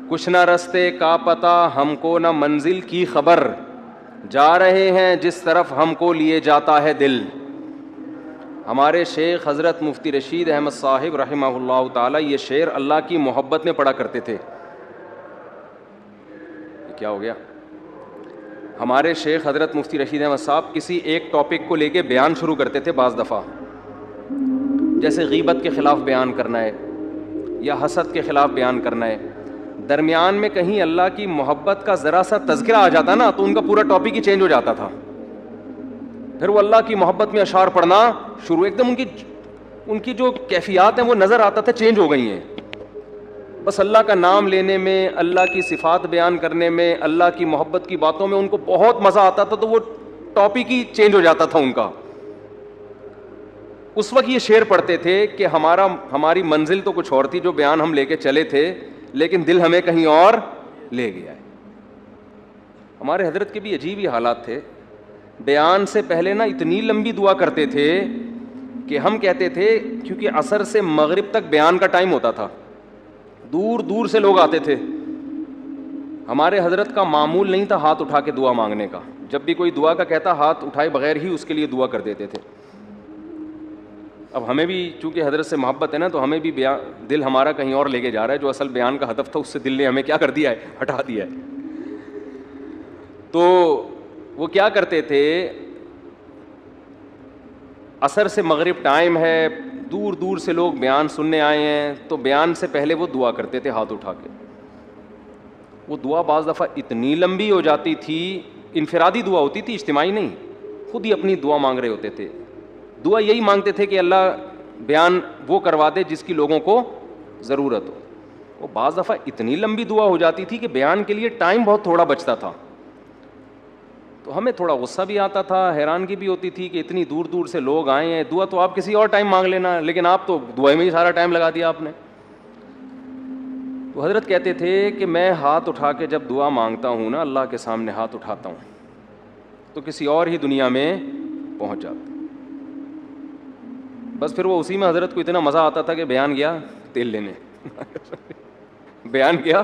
کچھ نہ رستے کا پتہ ہم کو نہ منزل کی خبر، جا رہے ہیں جس طرف ہم کو لیے جاتا ہے دل. ہمارے شیخ حضرت مفتی رشید احمد صاحب رحمہ اللہ تعالی یہ شعر اللہ کی محبت میں پڑھا کرتے تھے. یہ کیا ہو گیا؟ ہمارے شیخ حضرت مفتی رشید احمد صاحب کسی ایک ٹاپک کو لے کے بیان شروع کرتے تھے بعض دفعہ، جیسے غیبت کے خلاف بیان کرنا ہے یا حسد کے خلاف بیان کرنا ہے. درمیان میں کہیں اللہ کی محبت کا ذرا سا تذکرہ آ جاتا نا تو ان کا پورا ٹاپک ہی چینج ہو جاتا تھا. پھر وہ اللہ کی محبت میں اشعار پڑھنا شروع، ایک دم ان کی جو کیفیات ہیں وہ نظر آتا تھا چینج ہو گئی ہیں. بس اللہ کا نام لینے میں، اللہ کی صفات بیان کرنے میں، اللہ کی محبت کی باتوں میں ان کو بہت مزہ آتا تھا، تو وہ ٹاپک ہی چینج ہو جاتا تھا ان کا. اس وقت یہ شعر پڑھتے تھے کہ ہماری منزل تو کچھ اور تھی جو بیان ہم لے کے چلے تھے، لیکن دل ہمیں کہیں اور لے گیا ہے. ہمارے حضرت کے بھی عجیب ہی حالات تھے. بیان سے پہلے نا اتنی لمبی دعا کرتے تھے کہ ہم کہتے تھے، کیونکہ عصر سے مغرب تک بیان کا ٹائم ہوتا تھا، دور دور سے لوگ آتے تھے. ہمارے حضرت کا معمول نہیں تھا ہاتھ اٹھا کے دعا مانگنے کا. جب بھی کوئی دعا کا کہتا ہاتھ اٹھائے بغیر ہی اس کے لیے دعا کر دیتے تھے. اب ہمیں بھی چونکہ حضرت سے محبت ہے نا، تو ہمیں بھی دل ہمارا کہیں اور لے کے جا رہا ہے. جو اصل بیان کا ہدف تھا اس سے دل نے ہمیں کیا کر دیا ہے، ہٹا دیا ہے. تو وہ کیا کرتے تھے، عصر سے مغرب ٹائم ہے، دور دور سے لوگ بیان سننے آئے ہیں، تو بیان سے پہلے وہ دعا کرتے تھے ہاتھ اٹھا کے. وہ دعا بعض دفعہ اتنی لمبی ہو جاتی تھی، انفرادی دعا ہوتی تھی، اجتماعی نہیں، خود ہی اپنی دعا مانگ رہے ہوتے تھے. دعا یہی مانگتے تھے کہ اللہ بیان وہ کروا دے جس کی لوگوں کو ضرورت ہو. وہ بعض دفعہ اتنی لمبی دعا ہو جاتی تھی کہ بیان کے لیے ٹائم بہت تھوڑا بچتا تھا. تو ہمیں تھوڑا غصہ بھی آتا تھا، حیرانگی بھی ہوتی تھی کہ اتنی دور دور سے لوگ آئے ہیں. دعا تو آپ کسی اور ٹائم مانگ لینا، لیکن آپ تو دعا میں ہی سارا ٹائم لگا دیا آپ نے. تو حضرت کہتے تھے کہ میں ہاتھ اٹھا کے جب دعا مانگتا ہوں نا، اللہ کے سامنے ہاتھ اٹھاتا ہوں تو کسی اور ہی دنیا میں پہنچ جاتا. بس پھر وہ اسی میں حضرت کو اتنا مزہ آتا تھا کہ بیان گیا تیل لینے بیان کیا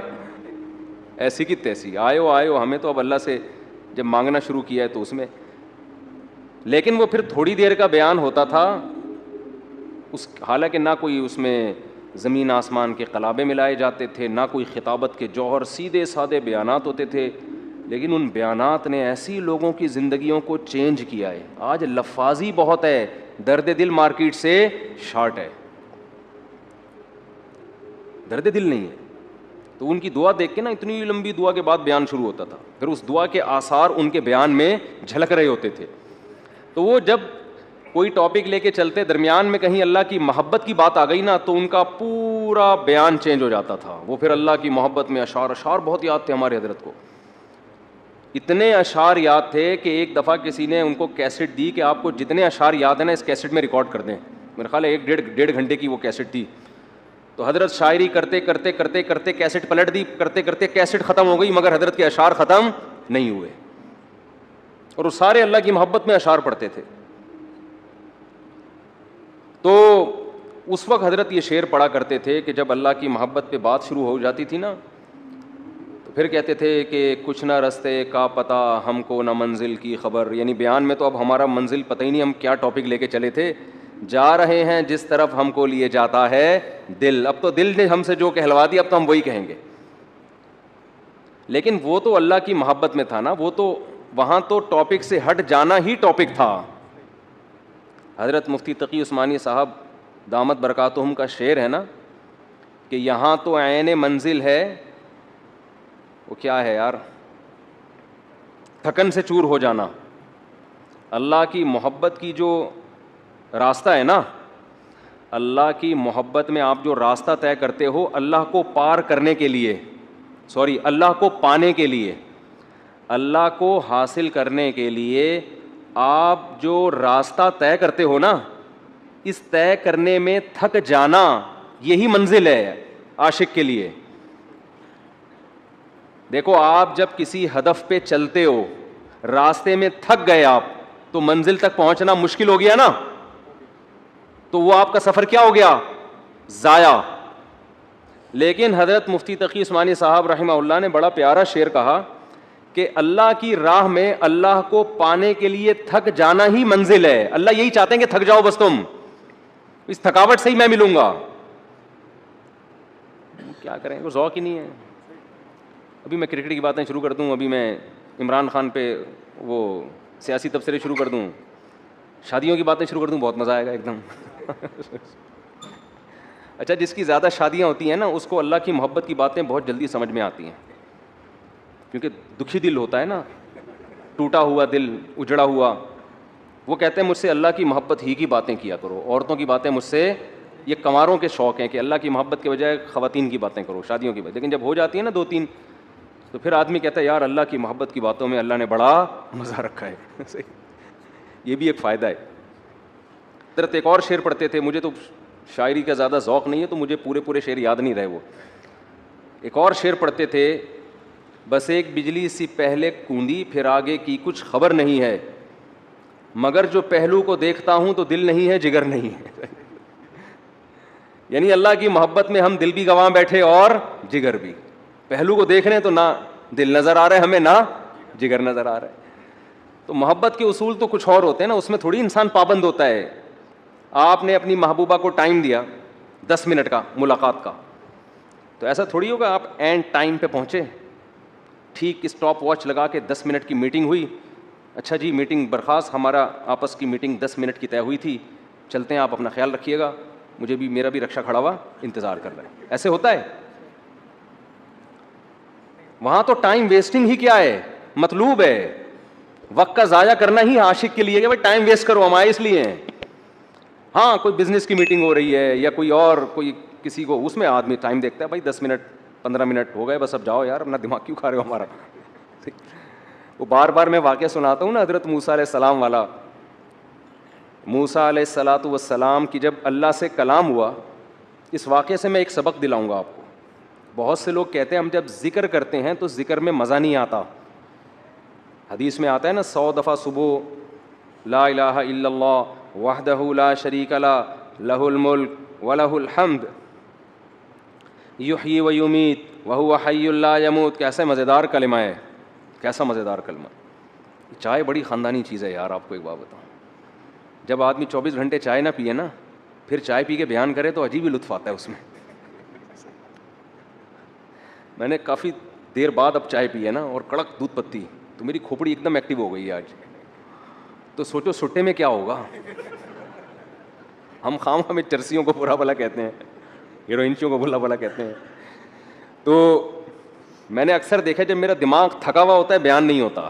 ایسی کی تیسی، آئے ہو ہمیں تو اب اللہ سے جب مانگنا شروع کیا ہے تو اس میں. لیکن وہ پھر تھوڑی دیر کا بیان ہوتا تھا، حالانکہ نہ کوئی اس میں زمین آسمان کے قلابے ملائے جاتے تھے، نہ کوئی خطابت کے جوہر، سیدھے سادے بیانات ہوتے تھے. لیکن ان بیانات نے ایسی لوگوں کی زندگیوں کو چینج کیا ہے. آج لفاظی بہت ہے، درد دل مارکیٹ سے شارٹ ہے، درد دل نہیں ہے. تو ان کی دعا دیکھ کے نا اتنی لمبی دعا کے بعد بیان شروع ہوتا تھا، پھر اس دعا کے آثار ان کے بیان میں جھلک رہے ہوتے تھے. تو وہ جب کوئی ٹاپک لے کے چلتے، درمیان میں کہیں اللہ کی محبت کی بات آ گئی نا تو ان کا پورا بیان چینج ہو جاتا تھا. وہ پھر اللہ کی محبت میں اشعار بہت یاد تھے ہمارے حضرت کو. اتنے اشعار یاد تھے کہ ایک دفعہ کسی نے ان کو کیسٹ دی کہ آپ کو جتنے اشعار یاد ہیں نا اس کیسٹ میں ریکارڈ کر دیں. میرا خیال ہے 1.5 گھنٹے کی وہ کیسٹ تھی. تو حضرت شاعری کرتے کرتے کرتے کرتے کیسٹ پلٹ دی، کرتے کرتے کیسٹ ختم ہو گئی، مگر حضرت کے اشعار ختم نہیں ہوئے. اور وہ سارے اللہ کی محبت میں اشعار پڑھتے تھے. تو اس وقت حضرت یہ شعر پڑھا کرتے تھے کہ جب اللہ کی محبت پہ بات شروع ہو جاتی تھی نا تو پھر کہتے تھے کہ کچھ نہ رستے کا پتہ ہم کو نہ منزل کی خبر. یعنی بیان میں تو اب ہمارا منزل پتہ ہی نہیں، ہم کیا ٹاپک لے کے چلے تھے. جا رہے ہیں جس طرف ہم کو لیے جاتا ہے دل. اب تو دل نے ہم سے جو کہلوا دیا اب تو ہم وہی کہیں گے. لیکن وہ تو اللہ کی محبت میں تھا نا، وہ تو وہاں تو ٹاپک سے ہٹ جانا ہی ٹاپک تھا. حضرت مفتی تقی عثمانی صاحب دامت برکاتہم کا شعر ہے نا کہ یہاں تو عین منزل ہے، وہ کیا ہے یار، تھکن سے چور ہو جانا. اللہ کی محبت کی جو راستہ ہے نا، اللہ کی محبت میں آپ جو راستہ طے کرتے ہو اللہ کو پار کرنے کے لیے، اللہ کو پانے کے لیے، اللہ کو حاصل کرنے کے لیے آپ جو راستہ طے کرتے ہو نا، اس طے کرنے میں تھک جانا یہی منزل ہے عاشق کے لیے. دیکھو آپ جب کسی ہدف پہ چلتے ہو، راستے میں تھک گئے آپ تو منزل تک پہنچنا مشکل ہو گیا نا، تو وہ آپ کا سفر کیا ہو گیا، ضائع. لیکن حضرت مفتی تقی عثمانی صاحب رحمہ اللہ نے بڑا پیارا شعر کہا کہ اللہ کی راہ میں اللہ کو پانے کے لیے تھک جانا ہی منزل ہے. اللہ یہی چاہتے ہیں کہ تھک جاؤ بس, تم اس تھکاوٹ سے ہی میں ملوں گا. کیا کریں, وہ ذوق ہی نہیں ہے. ابھی میں کرکٹ کی باتیں شروع کر دوں, ابھی میں عمران خان پہ وہ سیاسی تبصرے شروع کر دوں, شادیوں کی باتیں شروع کر دوں, بہت مزہ آئے گا ایک دم. اچھا, جس کی زیادہ شادیاں ہوتی ہیں نا, اس کو اللہ کی محبت کی باتیں بہت جلدی سمجھ میں آتی ہیں, کیونکہ دکھی دل ہوتا ہے نا, ٹوٹا ہوا دل, اجڑا ہوا. وہ کہتے ہیں مجھ سے اللہ کی محبت ہی کی باتیں کیا کرو, عورتوں کی باتیں مجھ سے, یہ کنواروں کے شوق ہیں کہ اللہ کی محبت کے بجائے خواتین کی باتیں کرو, شادیوں کی باتیں. لیکن جب ہو جاتی ہیں نا 2-3, تو پھر آدمی کہتا ہے یار اللہ کی محبت کی باتوں میں اللہ نے بڑا مزہ رکھا ہے. یہ بھی ایک فائدہ ہے. حضرت ایک اور شعر پڑھتے تھے, مجھے تو شاعری کا زیادہ ذوق نہیں ہے تو مجھے پورے شعر یاد نہیں رہے. وہ ایک اور شعر پڑھتے تھے, بس ایک بجلی سی پہلے کوندی, پھر آگے کی کچھ خبر نہیں ہے, مگر جو پہلو کو دیکھتا ہوں تو دل نہیں ہے, جگر نہیں ہے. یعنی اللہ کی محبت میں ہم دل بھی گنوا بیٹھے اور جگر بھی. پہلو کو دیکھ رہے ہیں تو نہ دل نظر آ رہا ہے ہمیں, نہ جگر نظر آ رہا ہے. تو محبت کے اصول تو کچھ اور ہوتے ہیں نا, اس میں تھوڑی انسان پابند ہوتا ہے. آپ نے اپنی محبوبہ کو ٹائم دیا 10 منٹ کا ملاقات کا, تو ایسا تھوڑی ہوگا آپ اینڈ ٹائم پہ پہنچے, ٹھیک اسٹاپ واچ لگا کے 10 منٹ کی میٹنگ ہوئی, اچھا جی میٹنگ برخاست, ہمارا آپس کی میٹنگ 10 منٹ کی طے ہوئی تھی, چلتے ہیں, آپ اپنا خیال رکھیے گا, مجھے بھی, میرا بھی رکشا کھڑا ہوا انتظار کر رہا ہے. ایسے ہوتا ہے؟ وہاں تو ٹائم ویسٹنگ ہی کیا ہے, مطلوب ہے. وقت کا ضائع کرنا ہی عاشق کے لیے کہ بھائی ٹائم ویسٹ کرو, ہمارے اس لیے ہیں. ہاں کوئی بزنس کی میٹنگ ہو رہی ہے یا کوئی اور کوئی کسی کو, اس میں آدمی ٹائم دیکھتا ہے, بھائی 10 منٹ 15 منٹ ہو گئے, بس اب جاؤ یار, اپنا دماغ کیوں کھا رہے ہو ہمارا. وہ بار بار میں واقعہ سناتا ہوں نا, حضرت موسیٰ علیہ السلام والا. موسیٰ علیہ الصلاۃ والسلام کی جب اللہ سے کلام ہوا, اس واقعے سے میں ایک سبق دلاؤں گا آپ کو. بہت سے لوگ کہتے ہیں ہم جب ذکر کرتے ہیں تو ذکر میں مزہ نہیں آتا. حدیث میں آتا ہے نا 100 دفعہ صبح لا الہ الا اللہ وحدہ لا شریک لہ لہ الملک ولہ الحمد یحیی و یمیت وہو حی لا یموت. کیسا مزیدار کلمہ ہے, کیسا مزیدار کلمہ. چائے بڑی خاندانی چیز ہے یار, آپ کو ایک بات بتاؤں, جب آدمی 24 گھنٹے چائے نہ پیے نا, پھر چائے پی کے بیان کرے تو عجیب ہی لطف آتا ہے اس میں. میں نے کافی دیر بعد اب چائے پی ہے نا, اور کڑک دودھ پتی, تو میری کھوپڑی ایک دم ایکٹیو ہو گئی ہے آج. تو سوچو سٹے میں کیا ہوگا. ہم خام میں چرسیوں کو برا بھلا کہتے ہیں, ہیروئنچیوں کو برا بھلا کہتے ہیں. تو میں نے اکثر دیکھا جب میرا دماغ تھکا ہوا ہوتا ہے بیان نہیں ہوتا,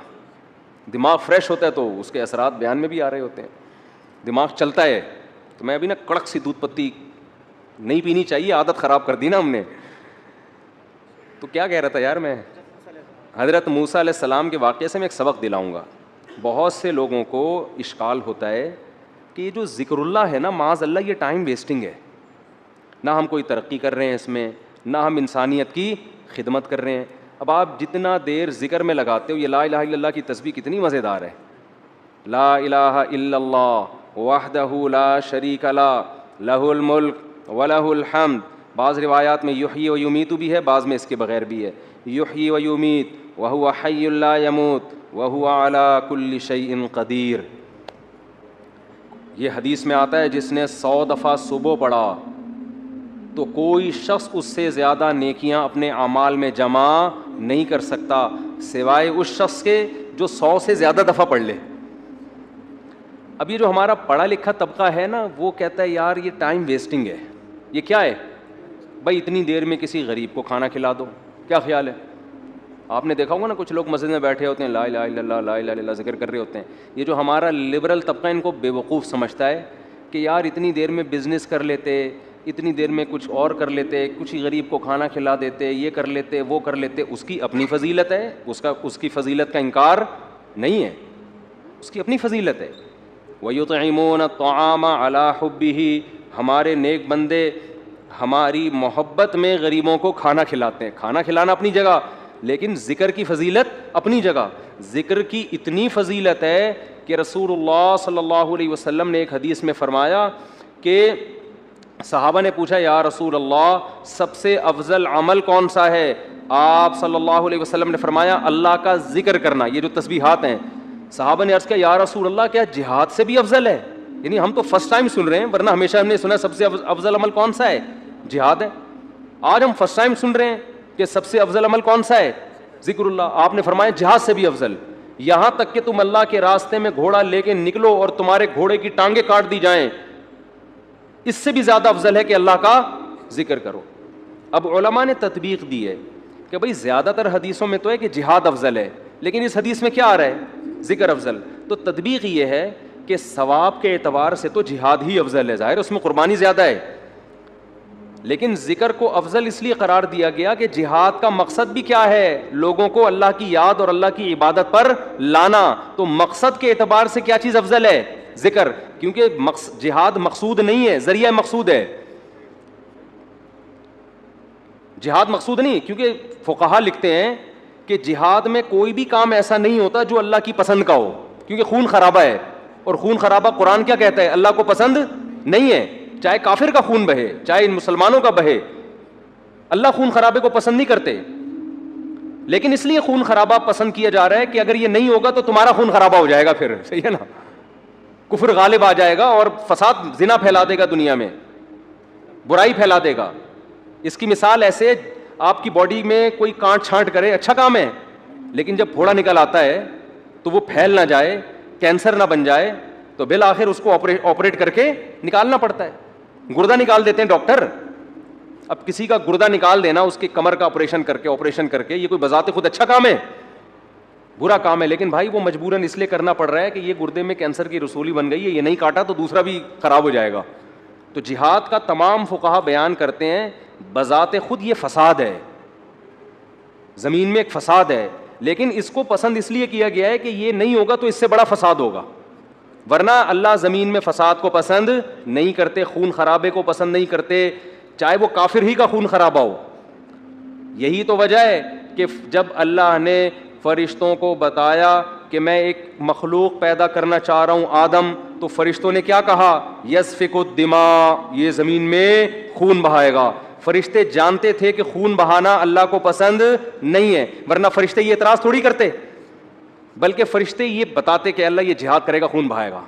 دماغ فریش ہوتا ہے تو اس کے اثرات بیان میں بھی آ رہے ہوتے ہیں. دماغ چلتا ہے, تو میں ابھی نا کڑک سی دودھ پتی نہیں پینی چاہیے, عادت خراب کر دی نا ہم نے. تو کیا کہہ رہا تھا یار میں, حضرت موسیٰ علیہ السلام کے واقعے سے میں ایک سبق دلاؤں گا. بہت سے لوگوں کو اشکال ہوتا ہے کہ یہ جو ذکر اللہ ہے نا, معاذ اللہ یہ ٹائم ویسٹنگ ہے. نہ ہم کوئی ترقی کر رہے ہیں اس میں, نہ ہم انسانیت کی خدمت کر رہے ہیں. اب آپ جتنا دیر ذکر میں لگاتے ہو, یہ لا الہ الا اللہ کی تسبیح کتنی مزیدار ہے. لا الہ الا اللہ وحدہ لا شریک لہ لہ الملک ولہ الحمد. بعض روایات میں یحیی و یمیت بھی ہے, بعض میں اس کے بغیر بھی ہے. یحیی و یمیت وہو حی لا یموت وہو علی کل شیء قدیر. یہ حدیث میں آتا ہے جس نے 100 دفعہ صبح پڑھا تو کوئی شخص اس سے زیادہ نیکیاں اپنے اعمال میں جمع نہیں کر سکتا سوائے اس شخص کے جو 100 سے زیادہ دفعہ پڑھ لے. اب یہ جو ہمارا پڑھا لکھا طبقہ ہے نا, وہ کہتا ہے یار یہ ٹائم ویسٹنگ ہے. یہ کیا ہے بھائی, اتنی دیر میں کسی غریب کو کھانا کھلا دو, کیا خیال ہے. آپ نے دیکھا ہوگا نا کچھ لوگ مسجد میں بیٹھے ہوتے ہیں, لا الہ الا اللہ لا الہ الا اللہ ذکر کر رہے ہوتے ہیں. یہ جو ہمارا لبرل طبقہ ان کو بے وقوف سمجھتا ہے کہ یار اتنی دیر میں بزنس کر لیتے, اتنی دیر میں کچھ اور کر لیتے, کچھ ہی غریب کو کھانا کھلا دیتے, یہ کر لیتے وہ کر لیتے. اس کی اپنی فضیلت ہے, اس کی فضیلت کا انکار نہیں ہے, اس کی اپنی فضیلت ہے. وَيُطْعِمُونَ الطَّعَامَ عَلَىٰ حُبِّهِ. ہمارے نیک بندے ہماری محبت میں غریبوں کو کھانا کھلاتے ہیں. کھانا کھلانا اپنی جگہ, لیکن ذکر کی فضیلت اپنی جگہ. ذکر کی اتنی فضیلت ہے کہ رسول اللہ صلی اللہ علیہ وسلم نے ایک حدیث میں فرمایا کہ صحابہ نے پوچھا یا رسول اللہ سب سے افضل عمل کون سا ہے؟ آپ صلی اللہ علیہ وسلم نے فرمایا اللہ کا ذکر کرنا، یہ جو تسبیحات ہیں۔ صحابہ نے عرض کیا یا رسول اللہ کیا جہاد سے بھی افضل ہے؟ یعنی ہم تو فرسٹ ٹائم سن رہے ہیں، ورنہ ہمیشہ ہم نے سنا سب سے افضل عمل کون سا ہے؟ جہاد ہے۔ آج ہم فرسٹ ٹائم سن رہے ہیں کہ سب سے افضل عمل کون سا ہے؟ ذکر اللہ۔ آپ نے فرمایا جہاد سے بھی افضل، یہاں تک کہ تم اللہ کے راستے میں گھوڑا لے کے نکلو اور تمہارے گھوڑے کی ٹانگیں کاٹ دی جائیں، اس سے بھی زیادہ افضل ہے کہ اللہ کا ذکر کرو۔ اب علماء نے تطبیق دی ہے کہ بھئی زیادہ تر حدیثوں میں تو ہے کہ جہاد افضل ہے، لیکن اس حدیث میں کیا آ رہا ہے؟ ذکر افضل۔ تو تطبیق یہ ہے کہ ثواب کے اعتبار سے تو جہاد ہی افضل ہے، ظاہر اس میں قربانی زیادہ ہے، لیکن ذکر کو افضل اس لیے قرار دیا گیا کہ جہاد کا مقصد بھی کیا ہے؟ لوگوں کو اللہ کی یاد اور اللہ کی عبادت پر لانا۔ تو مقصد کے اعتبار سے کیا چیز افضل ہے؟ ذکر، کیونکہ جہاد مقصود نہیں ہے، ذریعہ مقصود ہے۔ جہاد مقصود نہیں، کیونکہ فقہا لکھتے ہیں کہ جہاد میں کوئی بھی کام ایسا نہیں ہوتا جو اللہ کی پسند کا ہو، کیونکہ خون خرابہ ہے، اور خون خرابہ قرآن کیا کہتا ہے؟ اللہ کو پسند نہیں ہے۔ چاہے کافر کا خون بہے، چاہے مسلمانوں کا بہے، اللہ خون خرابے کو پسند نہیں کرتے، لیکن اس لیے خون خرابہ پسند کیا جا رہا ہے کہ اگر یہ نہیں ہوگا تو تمہارا خون خرابہ ہو جائے گا، پھر صحیح ہے نا، کفر غالب آ جائے گا اور فساد، زنا پھیلا دے گا دنیا میں، برائی پھیلا دے گا۔ اس کی مثال ایسے، آپ کی باڈی میں کوئی کانٹ چھانٹ کرے اچھا کام ہے، لیکن جب پھوڑا نکل آتا ہے تو وہ پھیل نہ جائے، کینسر نہ بن جائے، تو بالآخر اس کو آپریٹ کر کے نکالنا پڑتا ہے۔ گردہ نکال دیتے ہیں ڈاکٹر، اب کسی کا گردہ نکال دینا اس کی کمر کا آپریشن کر کے یہ کوئی بذات خود اچھا کام ہے؟ برا کام ہے، لیکن بھائی وہ مجبوراً اس لیے کرنا پڑ رہا ہے کہ یہ گردے میں کینسر کی رسولی بن گئی ہے، یہ نہیں کاٹا تو دوسرا بھی خراب ہو جائے گا۔ تو جہاد کا تمام فقہا بیان کرتے ہیں بذات خود یہ فساد ہے، زمین میں ایک فساد ہے، لیکن اس کو پسند اس لیے کیا گیا ہے کہ یہ نہیں ہوگا تو اس سے بڑا فساد ہوگا، ورنہ اللہ زمین میں فساد کو پسند نہیں کرتے، خون خرابے کو پسند نہیں کرتے، چاہے وہ کافر ہی کا خون خرابہ ہو۔ یہی تو وجہ ہے کہ جب اللہ نے فرشتوں کو بتایا کہ میں ایک مخلوق پیدا کرنا چاہ رہا ہوں آدم، تو فرشتوں نے کیا کہا؟ یسفک الدماء، یہ زمین میں خون بہائے گا۔ فرشتے جانتے تھے کہ خون بہانا اللہ کو پسند نہیں ہے، ورنہ فرشتے یہ اعتراض تھوڑی کرتے، بلکہ فرشتے یہ بتاتے کہ اللہ یہ جہاد کرے گا، خون بہائے گا،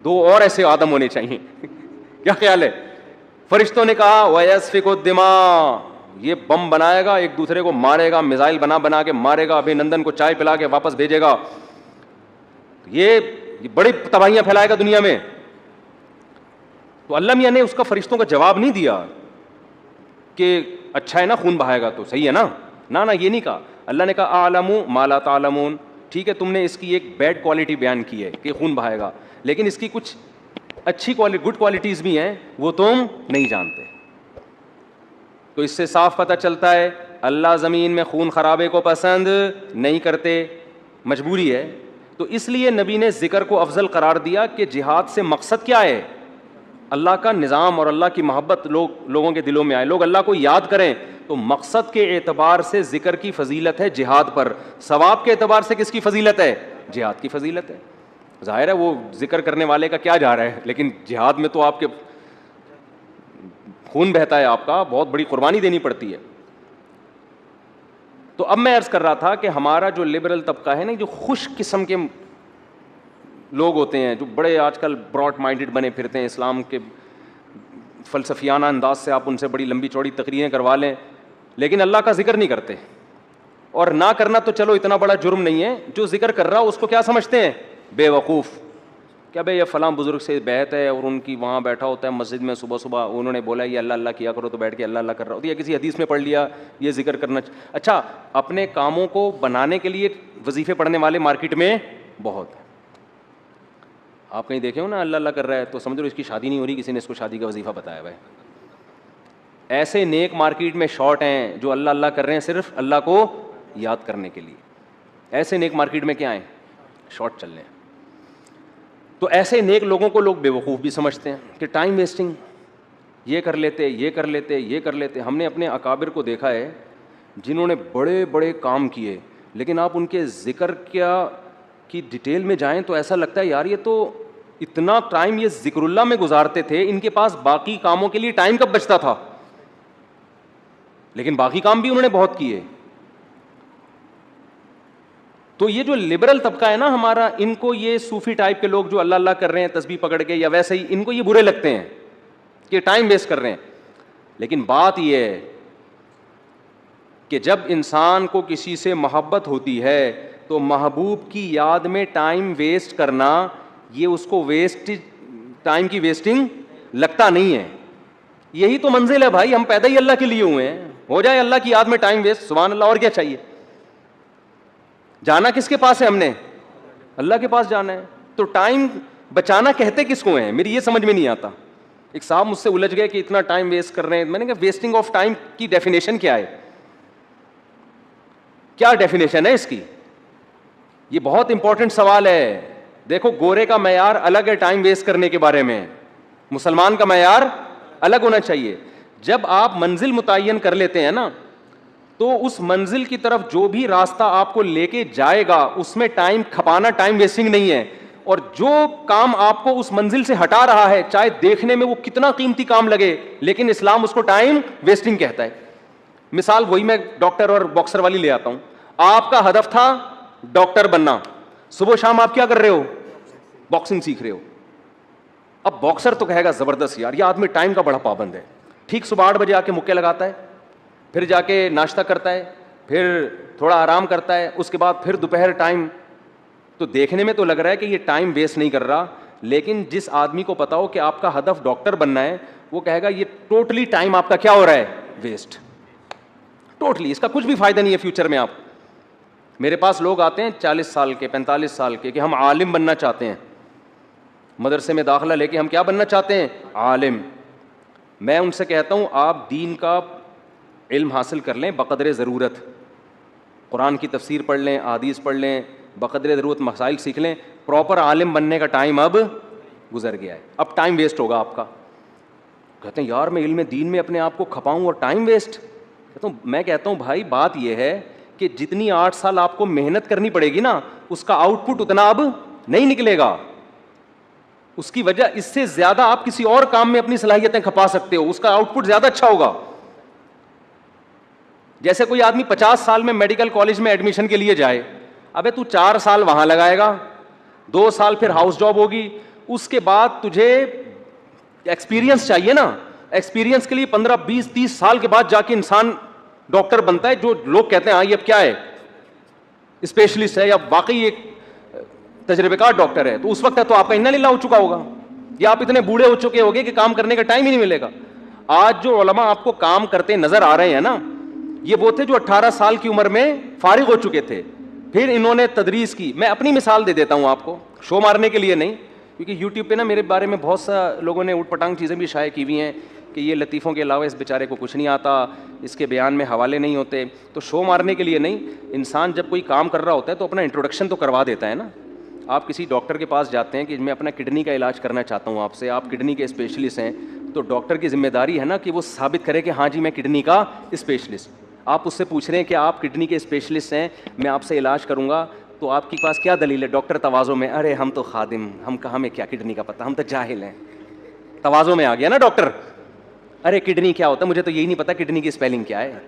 دو اور ایسے آدم ہونے چاہیے۔ کیا خیال ہے؟ فرشتوں نے کہا وَيَسْفِكُ الدِّمَاء، یہ بم بنائے گا، ایک دوسرے کو مارے گا، میزائل بنا کے مارے گا، ابھی نندن کو چائے پلا کے واپس بھیجے گا، یہ بڑی تباہیاں پھیلائے گا دنیا میں۔ تو اللہ میاں نے اس کا فرشتوں کا جواب نہیں دیا کہ اچھا ہے نا خون بہائے گا تو صحیح ہے نا، نہ یہ نہیں کہا۔ اللہ نے کہا اعلم ما لا تعلمون، ٹھیک ہے تم نے اس کی ایک بیڈ کوالٹی بیان کی ہے کہ خون بہائے گا، لیکن اس کی کچھ اچھی گڈ کوالٹیز بھی ہیں وہ تم نہیں جانتے۔ تو اس سے صاف پتہ چلتا ہے اللہ زمین میں خون خرابے کو پسند نہیں کرتے، مجبوری ہے۔ تو اس لیے نبی نے ذکر کو افضل قرار دیا کہ جہاد سے مقصد کیا ہے؟ اللہ کا نظام اور اللہ کی محبت لوگوں کے دلوں میں آئے، لوگ اللہ کو یاد کریں۔ تو مقصد کے اعتبار سے ذکر کی فضیلت ہے جہاد پر، ثواب کے اعتبار سے کس کی فضیلت ہے؟ جہاد کی فضیلت ہے۔ ظاہر ہے وہ ذکر کرنے والے کا کیا جا رہا ہے، لیکن جہاد میں تو آپ کے خون بہتا ہے، آپ کا بہت بڑی قربانی دینی پڑتی ہے۔ تو اب میں عرض کر رہا تھا کہ ہمارا جو لبرل طبقہ ہے نا، جو خوش قسم کے لوگ ہوتے ہیں، جو بڑے آج کل براڈ مائنڈڈ بنے پھرتے ہیں، اسلام کے فلسفیانہ انداز سے آپ ان سے بڑی لمبی چوڑی تقریریں کروا لیں، لیکن اللہ کا ذکر نہیں کرتے، اور نہ کرنا تو چلو اتنا بڑا جرم نہیں ہے، جو ذکر کر رہا اس کو کیا سمجھتے ہیں؟ بے وقوف۔ کیا بھائی یہ فلاں بزرگ سے بیعت ہے اور ان کی وہاں بیٹھا ہوتا ہے مسجد میں، صبح صبح انہوں نے بولا یہ اللہ اللہ کیا کرو تو بیٹھ کے اللہ اللہ کر رہا ہوتا ہے، یا کسی حدیث میں پڑھ لیا یہ ذکر کرنا۔ اچھا، اپنے کاموں کو بنانے کے لیے وظیفے پڑھنے والے مارکیٹ میں بہت ہیں، آپ کہیں دیکھے ہو نا اللہ اللہ کر رہا ہے تو سمجھ لو اس کی شادی نہیں ہو رہی، کسی نے اس کو شادی کا وظیفہ بتایا ہوا ہے۔ ایسے نیک مارکیٹ میں شارٹ ہیں جو اللہ اللہ کر رہے ہیں صرف اللہ کو یاد کرنے کے لیے، ایسے نیک مارکیٹ میں کیا ہیں؟ شارٹ چل رہے ہیں۔ تو ایسے نیک لوگوں کو لوگ بے وقوف بھی سمجھتے ہیں کہ ٹائم ویسٹنگ، یہ کر لیتے یہ کر لیتے یہ کر لیتے۔ ہم نے اپنے اکابر کو دیکھا ہے جنہوں نے بڑے بڑے کام کیے، لیکن آپ ان کے ذکر کی ڈیٹیل میں جائیں تو ایسا لگتا ہے یار یہ تو اتنا ٹائم یہ ذکر اللہ میں گزارتے تھے, ان کے پاس باقی کاموں کے لیے ٹائم کب بچتا تھا؟ لیکن باقی کام بھی انہوں نے بہت کیے. تو یہ جو لبرل طبقہ ہے نا ہمارا, ان کو یہ صوفی ٹائپ کے لوگ جو اللہ اللہ کر رہے ہیں تسبیح پکڑ کے یا ویسے ہی, ان کو یہ برے لگتے ہیں کہ ٹائم ویسٹ کر رہے ہیں. لیکن بات یہ ہے کہ جب انسان کو کسی سے محبت ہوتی ہے تو محبوب کی یاد میں ٹائم ویسٹ کرنا یہ اس کو ویسٹ ٹائم کی ویسٹنگ لگتا نہیں ہے. یہی تو منزل ہے بھائی, ہم پیدا ہی اللہ کے لیے ہوئے ہیں, ہو جائے اللہ کی یاد میں ٹائم ویسٹ, سبحان اللہ, اور کیا چاہیے. جانا کس کے پاس ہے ہم نے؟ اللہ کے پاس جانا ہے. تو ٹائم بچانا کہتے کس کو ہیں, میری یہ سمجھ میں نہیں آتا. ایک صاحب مجھ سے الجھ گئے کہ اتنا ٹائم ویسٹ کر رہے ہیں. میں نے کہا ویسٹنگ آف ٹائم کی ڈیفینیشن کیا ہے, کیا ڈیفینیشن ہے اس کی؟ یہ بہت امپورٹنٹ سوال ہے. دیکھو گورے کا معیار الگ ہے ٹائم ویسٹ کرنے کے بارے میں, مسلمان کا معیار الگ ہونا چاہیے. جب آپ منزل متعین کر لیتے ہیں نا تو اس منزل کی طرف جو بھی راستہ آپ کو لے کے جائے گا اس میں ٹائم کھپانا ٹائم ویسٹنگ نہیں ہے. اور جو کام آپ کو اس منزل سے ہٹا رہا ہے چاہے دیکھنے میں وہ کتنا قیمتی کام لگے, لیکن اسلام اس کو ٹائم ویسٹنگ کہتا ہے. مثال وہی میں ڈاکٹر اور باکسر والی لے آتا ہوں. آپ کا ہدف تھا ڈاکٹر بننا, صبح شام آپ کیا کر رہے ہو؟ باکسنگ سیکھ رہے ہو. اب باکسر تو کہے گا زبردست یار, یہ آدمی ٹائم کا بڑا پابند ہے. ٹھیک صبح 8 بجے آ کے مکے لگاتا ہے, پھر جا کے ناشتہ کرتا ہے, پھر تھوڑا آرام کرتا ہے, اس کے بعد پھر دوپہر ٹائم. تو دیکھنے میں تو لگ رہا ہے کہ یہ ٹائم ویسٹ نہیں کر رہا, لیکن جس آدمی کو پتا ہو کہ آپ کا ہدف ڈاکٹر بننا ہے وہ کہے گا یہ ٹوٹلی ٹائم آپ کا کیا ہو رہا ہے؟ ویسٹ. ٹوٹلی, اس کا کچھ بھی فائدہ نہیں ہے فیوچر میں. آپ میرے پاس لوگ آتے ہیں 40 سال کے 45 سال کے کہ ہم عالم بننا چاہتے ہیں, مدرسے میں داخلہ لے کے ہم کیا بننا چاہتے ہیں؟ عالم. میں ان سے کہتا ہوں آپ دین کا علم حاصل کر لیں بقدر ضرورت, قرآن کی تفسیر پڑھ لیں, احادیث پڑھ لیں, بقدر ضرورت مسائل سیکھ لیں. پراپر عالم بننے کا ٹائم اب گزر گیا ہے, اب ٹائم ویسٹ ہوگا آپ کا. کہتے ہیں یار میں علم دین میں اپنے آپ کو کھپاؤں اور ٹائم ویسٹ. میں کہتا ہوں بھائی بات یہ ہے کہ جتنی 8 سال آپ کو محنت کرنی پڑے گی نا اس کا آؤٹ پٹ اتنا اب نہیں نکلے گا. اس کی وجہ اس سے زیادہ آپ کسی اور کام میں اپنی صلاحیتیں کھپا سکتے ہو, اس کا آؤٹ پٹ زیادہ اچھا ہوگا. جیسے کوئی آدمی 50 سال میں میڈیکل کالج میں ایڈمیشن کے لیے جائے, ابے تو 4 سال وہاں لگائے گا, 2 سال پھر ہاؤس جاب ہوگی, اس کے بعد تجھے ایکسپیرینس چاہیے نا. ایکسپیرینس کے لیے 15 20 30 سال کے بعد جا کے انسان ڈاکٹر بنتا ہے, جو لوگ کہتے ہیں ہاں یہ اب کیا ہے اسپیشلسٹ ہے یا واقعی ایک تجربے کار ڈاکٹر ہے. تو اس وقت ہے تو آپ کا انا للہ ہو چکا ہوگا, یا آپ اتنے بوڑھے ہو چکے ہوگے کہ کام کرنے کا ٹائم ہی نہیں ملے گا. آج جو علماء آپ کو کام کرتے نظر آ رہے ہیں نا یہ وہ تھے جو 18 سال کی عمر میں فارغ ہو چکے تھے, پھر انہوں نے تدریس کی. میں اپنی مثال دے دیتا ہوں آپ کو, شو مارنے کے لیے نہیں, کیونکہ یوٹیوب پہ نا میرے بارے میں بہت سا لوگوں نے اوٹ پٹانگ چیزیں بھی شائع کی ہوئی ہیں کہ یہ لطیفوں کے علاوہ اس بیچارے کو کچھ نہیں آتا, اس کے بیان میں حوالے نہیں ہوتے. تو شو مارنے کے لیے نہیں, انسان جب کوئی کام کر رہا ہوتا ہے تو اپنا انٹروڈکشن تو کروا دیتا ہے نا. آپ کسی ڈاکٹر کے پاس جاتے ہیں کہ میں اپنا کڈنی کا علاج کرنا چاہتا ہوں آپ سے, آپ کڈنی کے اسپیشلسٹ ہیں, تو ڈاکٹر کی ذمہ داری ہے نا کہ وہ ثابت کرے کہ ہاں جی میں کڈنی کا اسپیشلسٹ. آپ اس سے پوچھ رہے ہیں کہ آپ کڈنی کے اسپیشلسٹ ہیں, میں آپ سے علاج کروں گا, تو آپ کے پاس کیا دلیل ہے؟ ڈاکٹر تواضع میں, ارے ہم تو خادم, ہم کہاں میں کیا کڈنی کا پتہ, ہم تو جاہل ہیں. تواضع میں آ گیا نا ڈاکٹر, ارے کڈنی کیا ہوتا ہے مجھے تو یہی نہیں پتا, کڈنی کی اسپیلنگ کیا ہے.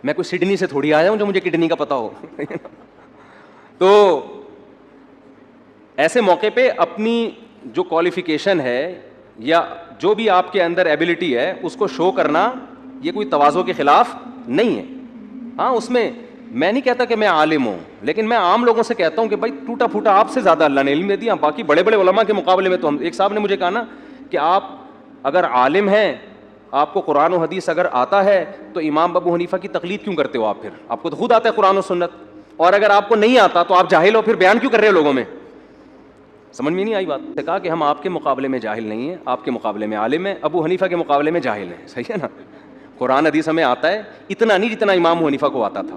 میں کوئی سڈنی سے تھوڑی آیا ہوں جو مجھے کڈنی کا پتہ ہو. تو ایسے موقع پہ اپنی جو کوالیفیکیشن ہے یا جو بھی آپ کے اندر ایبلٹی ہے اس کو شو کرنا یہ کوئی تواضع کے خلاف نہیں ہے. ہاں اس میں میں نہیں کہتا کہ میں عالم ہوں, لیکن میں عام لوگوں سے کہتا ہوں کہ بھائی ٹوٹا پھوٹا آپ سے زیادہ اللہ نے علم دے دیا, باقی بڑے بڑے علماء کے مقابلے میں تو ہم. ایک صاحب نے مجھے کہا نا کہ آپ اگر عالم ہیں, آپ کو قرآن و حدیث اگر آتا ہے تو امام ابو حنیفہ کی تقلید کیوں کرتے ہو آپ؟ پھر آپ کو تو خود آتا ہے قرآن و سنت, اور اگر آپ کو نہیں آتا تو آپ جاہل ہو, پھر بیان کیوں کر رہے ہو لوگوں میں؟ سمجھ میں نہیں آئی بات. نے کہا کہ ہم آپ کے مقابلے میں جاہل نہیں ہیں, آپ کے مقابلے میں عالم ہیں, ابو حنیفہ کے مقابلے میں جاہل ہیں. صحیح ہے نا, قرآن حدیث ہمیں آتا ہے اتنا نہیں جتنا امام حنیفہ کو آتا تھا,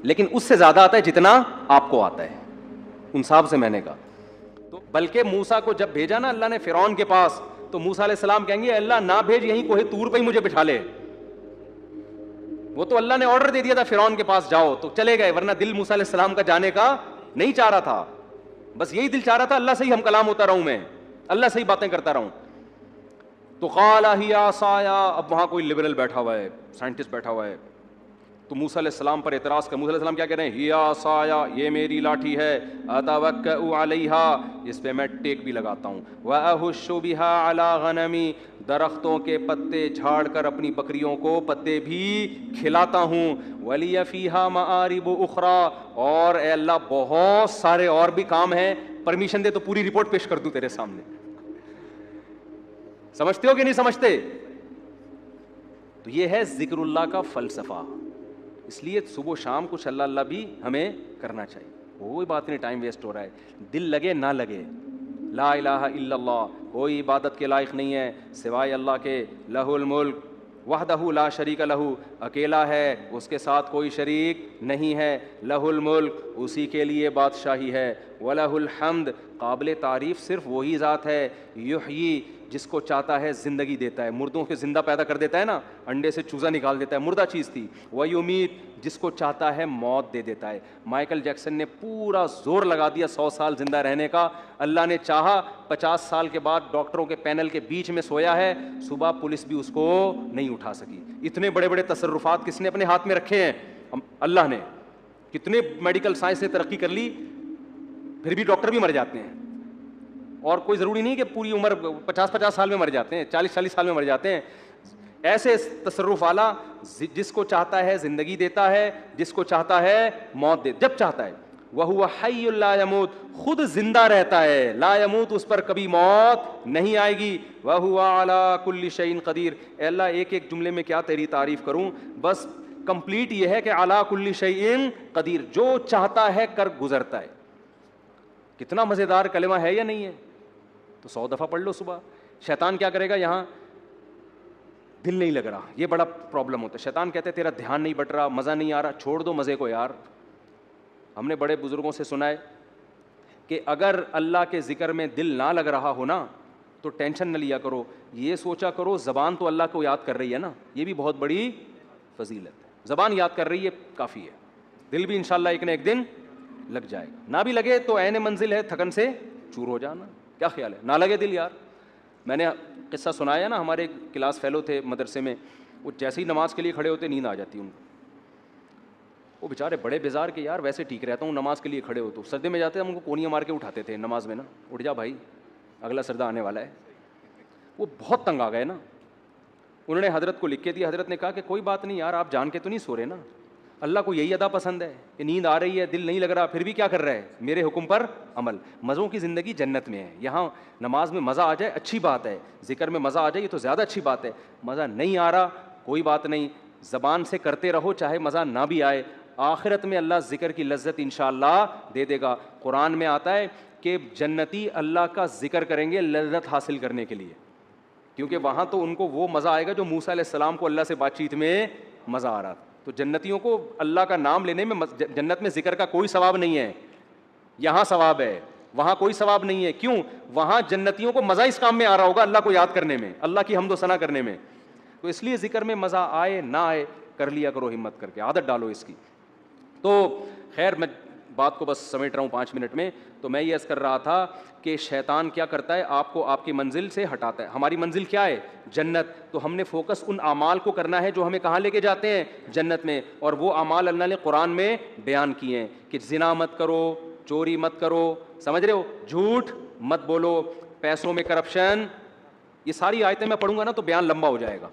لیکن اس سے زیادہ آتا ہے جتنا آپ کو آتا ہے. ان صاحب سے میں نے کہا تو بلکہ موسیٰ کو جب بھیجا نا اللہ نے فرعون کے پاس, تو موسیٰ علیہ السلام کہیں گے اللہ نہ بھیج, یہیں کوہ طور پہ ہی مجھے بٹھا لے. وہ تو اللہ نے آرڈر دے دیا تھا فرعون کے پاس جاؤ, تو چلے گئے, ورنہ دل موسیٰ علیہ السلام کا جانے کا نہیں چاہ رہا تھا. بس یہی دل چاہ رہا تھا اللہ سے ہی ہم کلام ہوتا رہوں، میں اللہ سے ہی باتیں کرتا رہوں. تو قال ہی عصایا، اب وہاں کوئی لبرل بیٹھا ہوا ہے، سائنٹسٹ بیٹھا ہوا ہے، تو موسیٰ علیہ السلام پر اعتراض کر، موسیٰ علیہ السلام کیا کہہ رہے ہیں، ہی عصایا، یہ میری لاٹھی ہے، اتوکأ علیہا، اس پہ میں ٹیک بھی لگاتا ہوں، واہش بہا علی غنمی، درختوں کے پتے جھاڑ کر اپنی بکریوں کو پتے بھی کھلاتا ہوں، ولی فیہا مآرب اخری، اور اے اللہ بہت سارے اور بھی کام ہیں، پرمیشن دے تو پوری رپورٹ پیش کر دوں تیرے سامنے. سمجھتے ہو کہ نہیں سمجھتے؟ تو یہ ہے ذکر اللہ کا فلسفہ. اس لیے صبح و شام کچھ اللہ اللہ بھی ہمیں کرنا چاہیے. کوئی بات نہیں ٹائم ویسٹ ہو رہا ہے، دل لگے نہ لگے، لا الہ الا اللہ، کوئی عبادت کے لائق نہیں ہے سوائے اللہ کے، لہ الملک وحدہ لا شریک لہ، اکیلا ہے، اس کے ساتھ کوئی شریک نہیں ہے، لہ الملک، اسی کے لیے بادشاہی ہے، ولہ الحمد، قابل تعریف صرف وہی ذات ہے، یحیی، جس کو چاہتا ہے زندگی دیتا ہے، مردوں کے زندہ پیدا کر دیتا ہے نا، انڈے سے چوزا نکال دیتا ہے، مردہ چیز تھی، ویمیت، جس کو چاہتا ہے موت دے دیتا ہے. مائیکل جیکسن نے پورا زور لگا دیا 100 سال زندہ رہنے کا، اللہ نے چاہا 50 سال کے بعد ڈاکٹروں کے پینل کے بیچ میں سویا ہے، صبح پولیس بھی اس کو نہیں اٹھا سکی. اتنے بڑے بڑے تصرفات کس نے اپنے ہاتھ میں رکھے ہیں؟ اللہ نے. کتنے میڈیکل سائنس نے ترقی کر لی، پھر بھی ڈاکٹر بھی مر جاتے ہیں. اور کوئی ضروری نہیں کہ پوری عمر 50 سال میں مر جاتے ہیں، 40 سال میں مر جاتے ہیں. ایسے تصرف والا جس کو چاہتا ہے زندگی دیتا ہے، جس کو چاہتا ہے موت دے، جب چاہتا ہے. وَهُوَ حَيٌّ لَا يَمُوتُ، خود زندہ رہتا ہے، لا يموت، اس پر کبھی موت نہیں آئے گی. وَهُوَ عَلَى كُلِّ شَيْءٍ قَدِيرٌ، اے اللہ ایک ایک جملے میں کیا تیری تعریف کروں، بس کمپلیٹ یہ ہے کہ عَلَى كُلِّ شَيْءٍ قدیر، جو چاہتا ہے کر گزرتا ہے. کتنا مزیدار کلمہ ہے یا نہیں ہے؟ تو 100 دفعہ پڑھ لو صبح. شیطان کیا کرے گا، یہاں دل نہیں لگ رہا، یہ بڑا پرابلم ہوتا ہے. شیطان کہتے ہیں تیرا دھیان نہیں بٹ رہا، مزہ نہیں آ رہا، چھوڑ دو مزے کو یار. ہم نے بڑے بزرگوں سے سنا ہے کہ اگر اللہ کے ذکر میں دل نہ لگ رہا ہو نا تو ٹینشن نہ لیا کرو، یہ سوچا کرو زبان تو اللہ کو یاد کر رہی ہے نا، یہ بھی بہت بڑی فضیلت ہے. زبان یاد کر رہی ہے کافی ہے، دل بھی انشاءاللہ ایک نہ ایک دن لگ جائے گا. نہ بھی لگے تو عین منزل ہے تھکن سے چور ہو جانا. کیا خیال ہے؟ نہ لگے دل یار. میں نے قصہ سنایا نا، ہمارے کلاس فیلو تھے مدرسے میں، وہ جیسے ہی نماز کے لیے کھڑے ہوتے نیند آ جاتی ان کو. وہ بیچارے بڑے بیزار کے یار ویسے ٹھیک رہتا ہوں نماز کے لیے کھڑے ہو تو سجدے میں جاتے ہیں، ہم ان کو کونیاں مار کے اٹھاتے تھے نماز میں نا، اٹھ جا بھائی اگلا سجدہ آنے والا ہے. وہ بہت تنگ آ گئے نا. انہوں نے حضرت کو لکھ کے دیا. حضرت نے کہا کہ کوئی بات نہیں یار، آپ جان کے تو نہیں سو رہے نا، اللہ کو یہی ادا پسند ہے کہ نیند آ رہی ہے، دل نہیں لگ رہا، پھر بھی کیا کر رہا ہے، میرے حکم پر عمل. مزوں کی زندگی جنت میں ہے. یہاں نماز میں مزہ آ جائے اچھی بات ہے، ذکر میں مزہ آ جائے یہ تو زیادہ اچھی بات ہے. مزہ نہیں آ رہا کوئی بات نہیں، زبان سے کرتے رہو چاہے مزہ نہ بھی آئے، آخرت میں اللہ ذکر کی لذت انشاءاللہ دے دے گا. قرآن میں آتا ہے کہ جنتی اللہ کا ذکر کریں گے لذت حاصل کرنے کے لیے، کیونکہ وہاں تو ان کو وہ مزہ آئے گا جو موسیٰ علیہ السلام کو اللہ سے بات چیت میں مزہ آ رہا تھا. تو جنتیوں کو اللہ کا نام لینے میں جنت میں ذکر کا کوئی ثواب نہیں ہے. یہاں ثواب ہے، وہاں کوئی ثواب نہیں ہے. کیوں؟ وہاں جنتیوں کو مزہ اس کام میں آ رہا ہوگا، اللہ کو یاد کرنے میں، اللہ کی حمد و ثنا کرنے میں. تو اس لیے ذکر میں مزہ آئے نہ آئے کر لیا کرو، ہمت کر کے عادت ڈالو اس کی. تو خیر میں بات کو بس سمیٹ رہا ہوں 5 منٹ میں. تو میں یہ عرض کر رہا تھا کہ شیطان کیا کرتا ہے، آپ کو آپ کی منزل سے ہٹاتا ہے. ہماری منزل کیا ہے؟ جنت. تو ہم نے فوکس ان اعمال کو کرنا ہے جو ہمیں کہاں لے کے جاتے ہیں؟ جنت میں. اور وہ اعمال اللہ نے قرآن میں بیان کیے ہیں کہ زنا مت کرو، چوری مت کرو، سمجھ رہے ہو، جھوٹ مت بولو، پیسوں میں کرپشن. یہ ساری آیتیں میں پڑھوں گا نا تو بیان لمبا ہو جائے گا.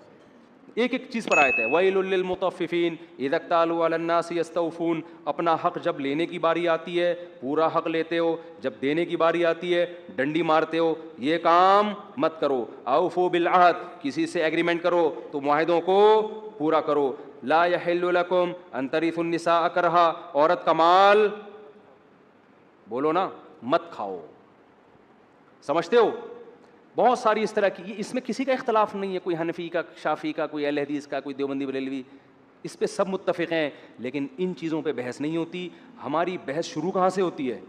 ایک ایک چیز پر آیت ہے. وَيْلٌ لِّلْمُطَفِّفِينَ اِذَا اكْتَالُوا عَلَى النَّاسِ يَسْتَوْفُونَ. اپنا حق جب لینے کی باری آتی ہے پورا حق لیتے ہو، جب دینے کی باری آتی ہے ڈنڈی مارتے ہو. یہ کام مت کرو. اوفوا بالعہد، کسی سے ایگریمنٹ کرو تو معاہدوں کو پورا کرو. لا يحل لكم ان ترثوا النساء کرہا، عورت کا مال بولو نا مت کھاؤ. سمجھتے ہو؟ بہت ساری اس طرح کی، اس میں کسی کا اختلاف نہیں ہے، کوئی حنفی کا، شافعی کا، کوئی اہل حدیث کا، کوئی دیوبندی بریلوی، اس پہ سب متفق ہیں. لیکن ان چیزوں پہ بحث نہیں ہوتی. ہماری بحث شروع کہاں سے ہوتی ہے؟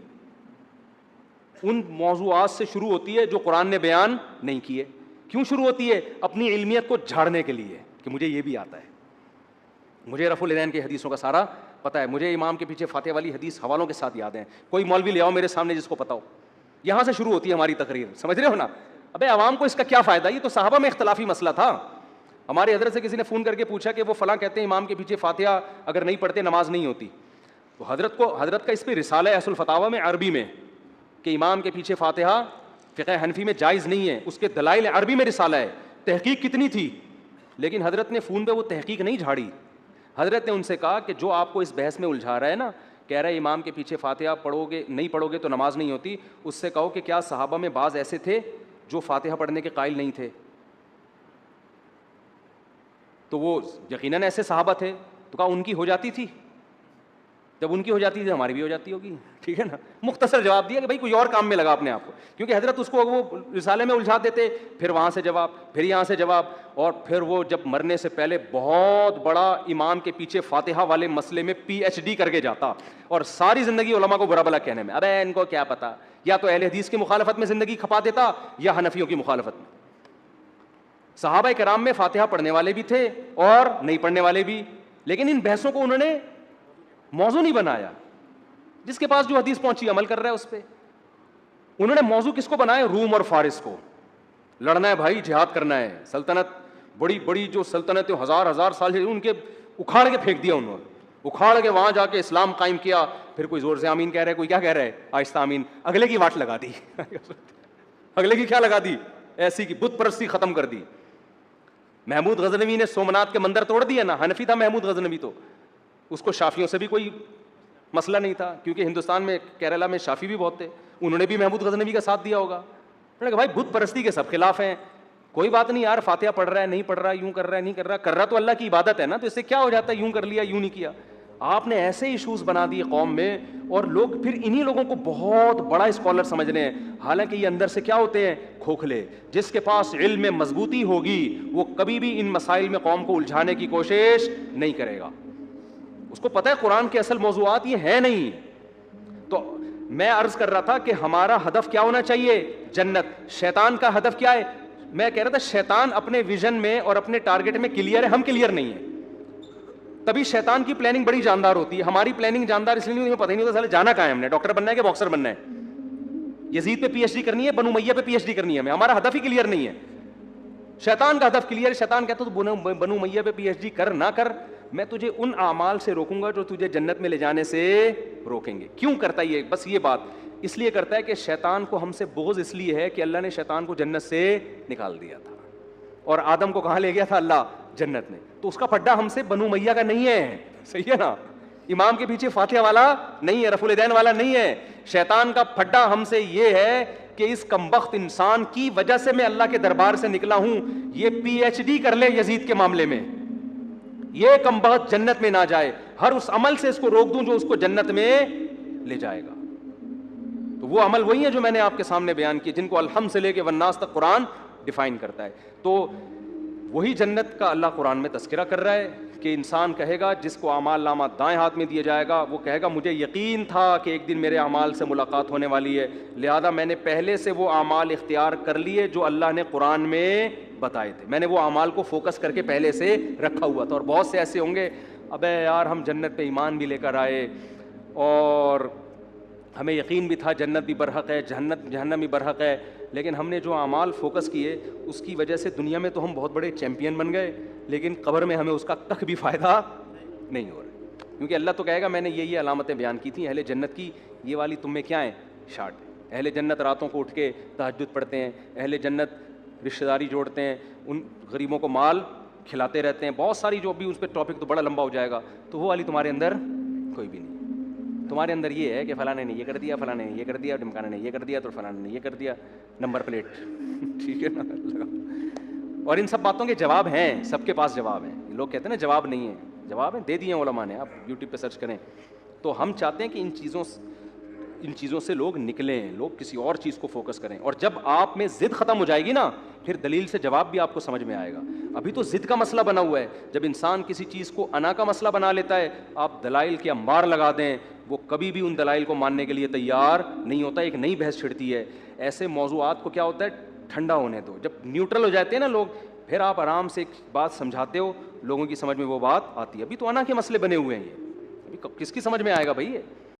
ان موضوعات سے شروع ہوتی ہے جو قرآن نے بیان نہیں کیے. کیوں شروع ہوتی ہے؟ اپنی علمیت کو جھاڑنے کے لیے کہ مجھے یہ بھی آتا ہے. مجھے رفع الیدین کی حدیثوں کا سارا پتہ ہے, مجھے امام کے پیچھے فاتحہ والی حدیث حوالوں کے ساتھ یاد ہیں. کوئی مولوی لے آؤ میرے سامنے جس کو پتہ ہو. یہاں سے شروع ہوتی ہے ہماری تقریر, سمجھ رہے ہو نا. ابے عوام کو اس کا کیا فائدہ, یہ تو صحابہ میں اختلافی مسئلہ تھا. ہمارے حضرت سے کسی نے فون کر کے پوچھا کہ وہ فلاں کہتے ہیں امام کے پیچھے فاتحہ اگر نہیں پڑھتے نماز نہیں ہوتی. تو حضرت کا اس پہ رسالہ ہے اصل الفتاوی میں عربی میں کہ امام کے پیچھے فاتحہ فقہ حنفی میں جائز نہیں ہے, اس کے دلائل عربی میں رسالہ ہے. تحقیق کتنی تھی, لیکن حضرت نے فون پہ وہ تحقیق نہیں جھاڑی. حضرت نے ان سے کہا کہ جو آپ کو اس بحث میں الجھا رہا ہے نا, کہہ رہا ہے امام کے پیچھے فاتحہ نہیں پڑھو گے تو نماز نہیں ہوتی, اس سے کہو کہ کیا صحابہ میں بعض ایسے تھے جو فاتحہ پڑھنے کے قائل نہیں تھے؟ تو وہ یقیناً ایسے صحابہ تھے. تو کہا ان کی ہو جاتی تھی, جب ان کی ہو جاتی تھی ہماری بھی ہو جاتی ہوگی. ٹھیک ہے نا, مختصر جواب دیا کہ بھائی کوئی اور کام میں لگا اپنے آپ کو, کیونکہ حضرت اس کو وہ رسالے میں الجھا دیتے, پھر وہاں سے جواب, پھر یہاں سے جواب, اور پھر وہ جب مرنے سے پہلے بہت بڑا امام کے پیچھے فاتحہ والے مسئلے میں PhD کر کے جاتا, اور ساری زندگی علماء کو برا بلا کہنے میں. ابے ان کو کیا پتا, یا تو اہل حدیث کی مخالفت میں زندگی کھپا دیتا یا حنفیوں کی مخالفت میں. صحابہ کرام میں فاتحہ پڑھنے والے بھی تھے اور نہیں پڑھنے والے بھی, لیکن ان بحثوں کو انہوں نے موضوع نہیں بنایا. جس کے پاس جو حدیث پہنچی عمل کر رہا ہے اس پہ. انہوں نے موضوع کس کو بنایا؟ روم اور فارس کو. لڑنا ہے بھائی, جہاد کرنا ہے. سلطنت بڑی بڑی جو سلطنتیں ہزار سال ان کے اکھاڑ کے پھینک دیا انہوں نے, اکھاڑ کے وہاں جا کے اسلام قائم کیا. پھر کوئی زور سے آمین کہہ رہا ہے, کوئی کیا کہہ رہا ہے آہستہ آمین, اگلے کی واٹ لگا دی. اگلے کی کیا لگا دی, ایسی کی بت پرستی ختم کر دی. محمود غزنوی نے سومنات کے مندر توڑ دیا نا, حنفی تھا محمود غزنوی, تو اس کو شافیوں سے بھی کوئی مسئلہ نہیں تھا, کیونکہ ہندوستان میں کیرلا میں شافی بھی بہت تھے, انہوں نے بھی محمود غزنوی کا ساتھ دیا ہوگا. انہوں نے کہا بھائی بت پرستی کے سب خلاف ہیں, کوئی بات نہیں یار, فاتحہ پڑھ رہا ہے نہیں پڑھ رہا, یوں کر رہا ہے نہیں کر رہا تو اللہ کی عبادت ہے نا, تو اس سے کیا ہو جاتا ہے, یوں کر لیا یوں نہیں کیا. آپ نے ایسے ایشوز بنا دیے قوم میں, اور لوگ پھر انہی لوگوں کو بہت بڑا اسکالر سمجھ رہے ہیں, حالانکہ یہ اندر سے کیا ہوتے ہیں, کھوکھلے. جس کے پاس علم میں مضبوطی ہوگی وہ کبھی بھی ان مسائل میں قوم کو الجھانے کی کوشش نہیں کرے گا. اس کو پتہ ہے قرآن کے اصل موضوعات یہ ہیں نہیں. تو میں عرض کر رہا تھا کہ ہمارا ہدف کیا ہونا چاہیے, جنت. شیطان کا ہدف کیا ہے؟ میں کہہ رہا تھا شیطان اپنے ویژن میں اور اپنے ٹارگٹ میں کلیئر ہے, ہم کلیئر نہیں ہیں. تبھی شیطان کی پلاننگ بڑی جاندار ہوتی ہے. ہماری پلاننگ جاندار اس لیے نہیں, پتہ ہی نہیں ہوتا سالے جانا کہاں ہے, ہم نے ڈاکٹر بننا ہے کہ باکسر بننا ہے, یزید پہ PhD کرنی ہے, بنو امیہ پہ PhD کرنی ہے ہمیں. ہمارا ہدف ہی کلیئر نہیں ہے. شیطان کا ہدف کلیئر ہے. شیطان کہتا تو بنو امیہ پہ PhD کر نہ کر, میں تجھے ان اعمال سے روکوں گا جو تجھے جنت میں لے جانے سے روکیں گے. کیوں کرتا ہے یہ؟ بس یہ بات اس لیے کرتا ہے کہ شیطان کو ہم سے بغض اس لیے ہے کہ اللہ نے شیطان کو جنت سے نکال دیا تھا, اور آدم کو کہاں لے گیا تھا اللہ؟ جنت میں. تو اس کا پھڈا ہم سے بنو امیہ کا نہیں ہے, صحیح ہے نا, امام کے پیچھے فاتحہ والا نہیں ہے, رفع الیدین والا نہیں ہے. شیطان کا پھڈا ہم سے یہ ہے کہ اس کمبخت انسان کی وجہ سے میں اللہ کے دربار سے نکلا ہوں, یہ PhD کر لے یزید کے معاملے میں, یہ کمبخت جنت میں نہ جائے, ہر اس عمل سے اس کو روک دوں جو اس کو جنت میں لے جائے گا. تو وہ عمل وہی ہے جو میں نے آپ کے سامنے بیان کیے, جن کو الحمد سے لے کے والناس تک قرآن ڈیفائن کرتا ہے. تو وہی جنت کا اللہ قرآن میں تذکرہ کر رہا ہے کہ انسان کہے گا, جس کو اعمال نامہ دائیں ہاتھ میں دیا جائے گا, وہ کہے گا مجھے یقین تھا کہ ایک دن میرے اعمال سے ملاقات ہونے والی ہے, لہذا میں نے پہلے سے وہ اعمال اختیار کر لیے جو اللہ نے قرآن میں بتائے تھے. میں نے وہ اعمال کو فوکس کر کے پہلے سے رکھا ہوا تھا. اور بہت سے ایسے ہوں گے, ابے یار ہم جنت پہ ایمان بھی لے کر آئے, اور ہمیں یقین بھی تھا جنت بھی برحق ہے, جہنم بھی برحق ہے, لیکن ہم نے جو اعمال فوکس کیے اس کی وجہ سے دنیا میں تو ہم بہت بڑے چیمپئن بن گئے, لیکن قبر میں ہمیں اس کا کخ بھی فائدہ نہیں ہو رہا. کیونکہ اللہ تو کہے گا میں نے یہ علامتیں بیان کی تھیں اہل جنت کی, یہ والی تم میں کیا ہیں, شارٹ. اہل جنت راتوں کو اٹھ کے تہجد پڑھتے ہیں, اہل جنت رشتہ داری جوڑتے ہیں, ان غریبوں کو مال کھلاتے رہتے ہیں, بہت ساری جو بھی اس پہ ٹاپک تو بڑا لمبا ہو جائے گا. تو وہ والی تمہارے اندر کوئی بھی نہیں. تمہارے اندر یہ ہے کہ فلاں نے یہ کر دیا, فلاں نے یہ کر دیا, ڈمکانا نے یہ کر دیا, تو فلاں نے یہ کر دیا, نمبر پلیٹ. ٹھیک ہے نا. اور ان سب باتوں کے جواب ہیں, سب کے پاس جواب ہیں. لوگ کہتے ہیں نا جواب نہیں ہے, جواب ہیں, دے دیے علماء نے, آپ یوٹیوب پہ سرچ کریں. تو ہم چاہتے ہیں کہ ان چیزوں سے لوگ نکلیں, لوگ کسی اور چیز کو فوکس کریں. اور جب آپ میں ضد ختم ہو جائے گی نا, پھر دلیل سے جواب بھی آپ کو سمجھ میں آئے گا. ابھی تو ضد کا مسئلہ بنا ہوا ہے. جب انسان کسی چیز کو انا کا مسئلہ بنا لیتا ہے, آپ دلائل کے انبار لگا دیں, وہ کبھی بھی ان دلائل کو ماننے کے لیے تیار نہیں ہوتا, ایک نئی بحث چھڑتی ہے. ایسے موضوعات کو کیا ہوتا ہے, ٹھنڈا ہونے دو. جب نیوٹرل ہو جاتے ہیں نا لوگ, پھر آپ آرام سے ایک بات سمجھاتے ہو, لوگوں کی سمجھ میں وہ بات آتی ہے. ابھی تو انا کے مسئلے بنے ہوئے ہیں, یہ ابھی کس کی سمجھ میں آئے گا بھائی یہ.